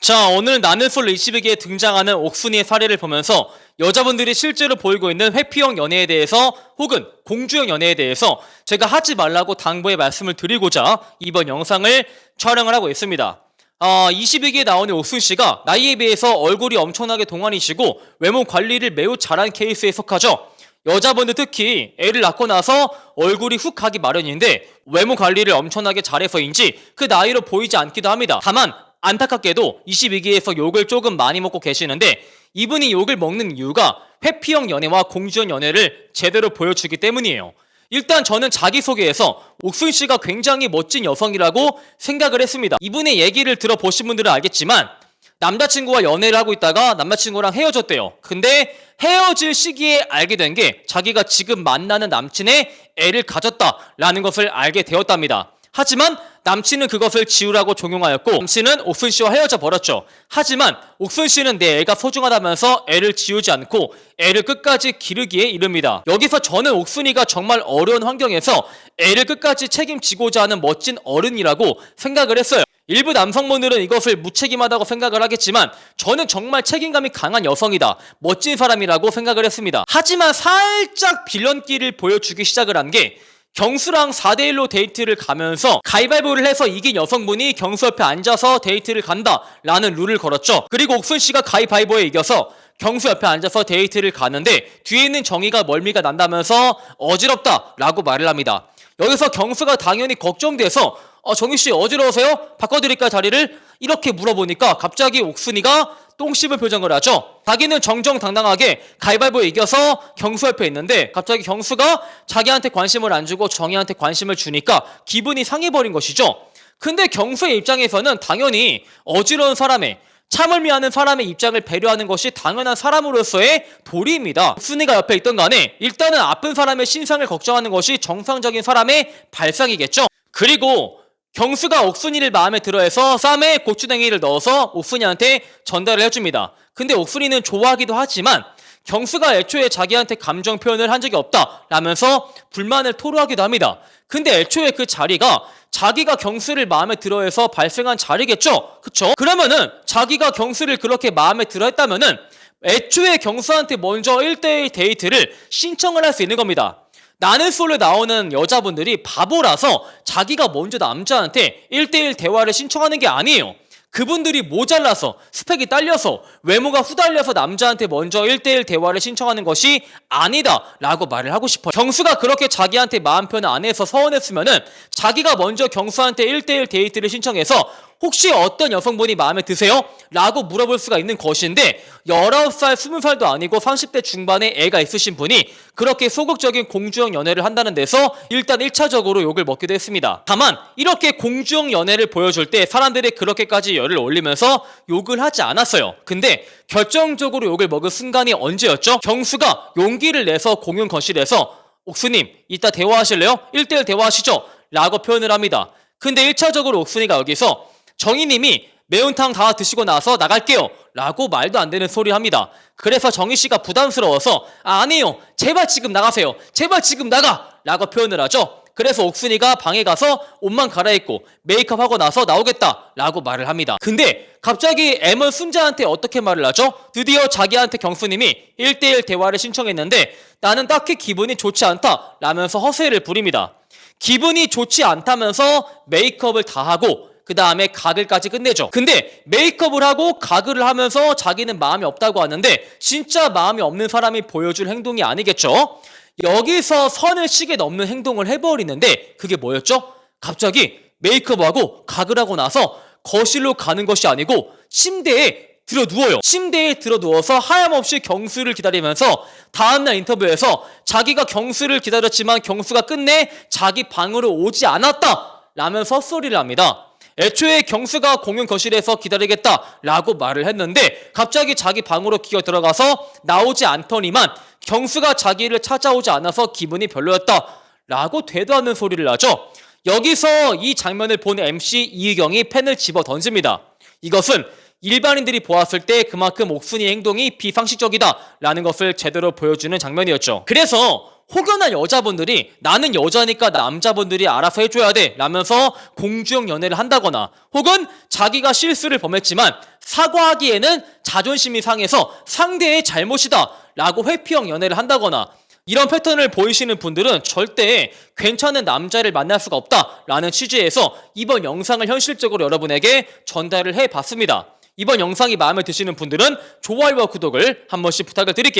자, 오늘 나는 솔로 22기에 등장하는 옥순이의 사례를 보면서 여자분들이 실제로 보이고 있는 회피형 연애에 대해서 혹은 공주형 연애에 대해서 제가 하지 말라고 당부의 말씀을 드리고자 이번 영상을 촬영을 하고 있습니다. 22기에 나오는 옥순씨가 나이에 비해서 얼굴이 엄청나게 동안이시고 외모 관리를 매우 잘한 케이스에 속하죠. 여자분들 특히 애를 낳고 나서 얼굴이 훅 가기 마련인데 외모 관리를 엄청나게 잘해서인지 그 나이로 보이지 않기도 합니다. 다만 안타깝게도 22기에서 욕을 조금 많이 먹고 계시는데 이분이 욕을 먹는 이유가 회피형 연애와 공주형 연애를 제대로 보여주기 때문이에요. 일단 저는 자기소개에서 옥순씨가 굉장히 멋진 여성이라고 생각을 했습니다. 이분의 얘기를 들어보신 분들은 알겠지만 남자친구와 연애를 하고 있다가 남자친구랑 헤어졌대요. 근데 헤어질 시기에 알게 된 게 자기가 지금 만나는 남친의 애를 가졌다라는 것을 알게 되었답니다. 하지만 남친은 그것을 지우라고 종용하였고 남친은 옥순씨와 헤어져 버렸죠. 하지만 옥순씨는 내 애가 소중하다면서 애를 지우지 않고 애를 끝까지 기르기에 이릅니다. 여기서 저는 옥순이가 정말 어려운 환경에서 애를 끝까지 책임지고자 하는 멋진 어른이라고 생각을 했어요. 일부 남성분들은 이것을 무책임하다고 생각을 하겠지만 저는 정말 책임감이 강한 여성이다, 멋진 사람이라고 생각을 했습니다. 하지만 살짝 빌런기를 보여주기 시작을 한 게 경수랑 4대1로 데이트를 가면서 가위바위보를 해서 이긴 여성분이 경수 옆에 앉아서 데이트를 간다라는 룰을 걸었죠. 그리고 옥순씨가 가위바위보에 이겨서 경수 옆에 앉아서 데이트를 가는데 뒤에 있는 정의가 멀미가 난다면서 어지럽다라고 말을 합니다. 여기서 경수가 당연히 걱정돼서 정희씨 어지러우세요? 바꿔드릴까요 자리를? 이렇게 물어보니까 갑자기 옥순이가 똥 씹은 표정을 하죠. 자기는 정정당당하게 가위바위보에 이겨서 경수 옆에 있는데 갑자기 경수가 자기한테 관심을 안 주고 정희한테 관심을 주니까 기분이 상해버린 것이죠. 근데 경수의 입장에서는 당연히 어지러운 사람의 참을미하는 사람의 입장을 배려하는 것이 당연한 사람으로서의 도리입니다. 옥순이가 옆에 있던 간에 일단은 아픈 사람의 신상을 걱정하는 것이 정상적인 사람의 발상이겠죠. 그리고 경수가 옥순이를 마음에 들어해서 쌈에 고추냉이를 넣어서 옥순이한테 전달을 해줍니다. 근데 옥순이는 좋아하기도 하지만 경수가 애초에 자기한테 감정 표현을 한 적이 없다라면서 불만을 토로하기도 합니다. 근데 애초에 그 자리가 자기가 경수를 마음에 들어해서 발생한 자리겠죠? 그쵸? 그러면은 자기가 경수를 그렇게 마음에 들어 했다면은 애초에 경수한테 먼저 1대1 데이트를 신청을 할 수 있는 겁니다. 나는 솔로에 나오는 여자분들이 바보라서 자기가 먼저 남자한테 1대1 대화를 신청하는 게 아니에요. 그분들이 모자라서 스펙이 딸려서 외모가 후달려서 남자한테 먼저 1대1 대화를 신청하는 것이 아니다 라고 말을 하고 싶어요. 경수가 그렇게 자기한테 마음 표현 안 해서 서운했으면은 자기가 먼저 경수한테 1대1 데이트를 신청해서 혹시 어떤 여성분이 마음에 드세요? 라고 물어볼 수가 있는 것인데 19살, 20살도 아니고 30대 중반에 애가 있으신 분이 그렇게 소극적인 공주형 연애를 한다는 데서 일단 1차적으로 욕을 먹기도 했습니다. 다만 이렇게 공주형 연애를 보여줄 때 사람들이 그렇게까지 열을 올리면서 욕을 하지 않았어요. 근데 결정적으로 욕을 먹은 순간이 언제였죠? 경수가 용기를 내서 공연 거실에서 옥수님 이따 대화하실래요? 1대1 대화하시죠? 라고 표현을 합니다. 근데 1차적으로 옥순이가 여기서 정희님이 매운탕 다 드시고 나서 나갈게요 라고 말도 안 되는 소리 합니다. 그래서 정희씨가 부담스러워서 아니에요 제발 지금 나가세요 제발 지금 나가 라고 표현을 하죠. 그래서 옥순이가 방에 가서 옷만 갈아입고 메이크업하고 나서 나오겠다 라고 말을 합니다. 근데 갑자기 M은 순자한테 어떻게 말을 하죠? 드디어 자기한테 경수님이 1대1 대화를 신청했는데 나는 딱히 기분이 좋지 않다 라면서 허세를 부립니다. 기분이 좋지 않다면서 메이크업을 다 하고 그 다음에 가글까지 끝내죠. 근데 메이크업을 하고 가글을 하면서 자기는 마음이 없다고 하는데 진짜 마음이 없는 사람이 보여줄 행동이 아니겠죠? 여기서 선을 시계 넘는 행동을 해버리는데 그게 뭐였죠? 갑자기 메이크업하고 가글하고 나서 거실로 가는 것이 아니고 침대에 들어 누워요. 침대에 들어 누워서 하염없이 경수를 기다리면서 다음날 인터뷰에서 자기가 경수를 기다렸지만 경수가 끝내 자기 방으로 오지 않았다 라면서 헛소리를 합니다. 애초에 경수가 공연 거실에서 기다리겠다 라고 말을 했는데 갑자기 자기 방으로 기어 들어가서 나오지 않더니만 경수가 자기를 찾아오지 않아서 기분이 별로였다 라고 되도 않는 소리를 하죠. 여기서 이 장면을 본 MC 이희경이 펜을 집어 던집니다. 이것은 일반인들이 보았을 때 그만큼 옥순이의 행동이 비상식적이다 라는 것을 제대로 보여주는 장면이었죠. 그래서 혹여나 여자분들이 나는 여자니까 남자분들이 알아서 해줘야 돼 라면서 공주형 연애를 한다거나, 혹은 자기가 실수를 범했지만 사과하기에는 자존심이 상해서 상대의 잘못이다 라고 회피형 연애를 한다거나, 이런 패턴을 보이시는 분들은 절대 괜찮은 남자를 만날 수가 없다라는 취지에서 이번 영상을 현실적으로 여러분에게 전달을 해봤습니다. 이번 영상이 마음에 드시는 분들은 좋아요와 구독을 한 번씩 부탁을 드릴게요.